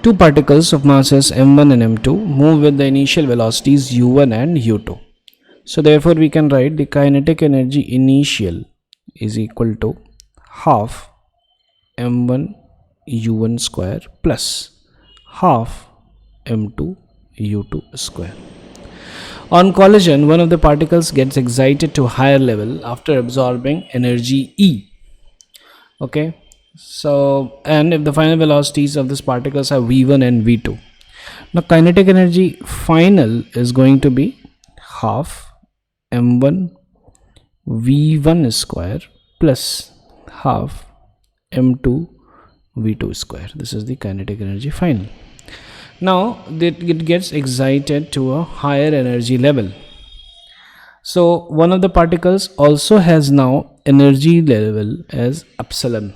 Two particles of masses m1 and m2 move with the initial velocities u1 and u2. So therefore we can write the kinetic energy initial is equal to half m1 u1 square plus half m2 u2 square. On collision, one of the particles gets excited to a higher level after absorbing energy E. Okay, so and if the final velocities of these particles are v1 and v2, now kinetic energy final is going to be half m1 v1 square plus half m2 v2 square. This is the kinetic energy final. Now it gets excited to a higher energy level. So one of the particles also has now energy level as epsilon.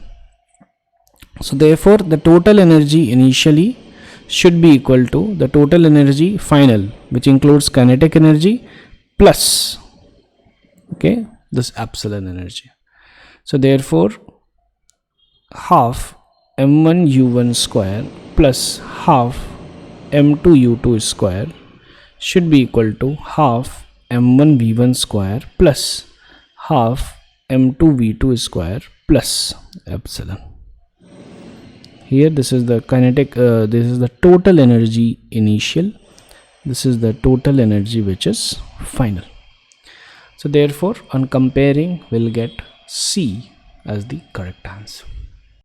So therefore the total energy initially should be equal to the total energy final, which includes kinetic energy plus this epsilon energy. So therefore half m1 u1 square plus half m2 u2 square should be equal to half m1 v1 square plus half m2 v2 square plus epsilon. Here this is the kinetic, this is the total energy initial, this is the total energy which is final. So therefore on comparing we'll get C as the correct answer.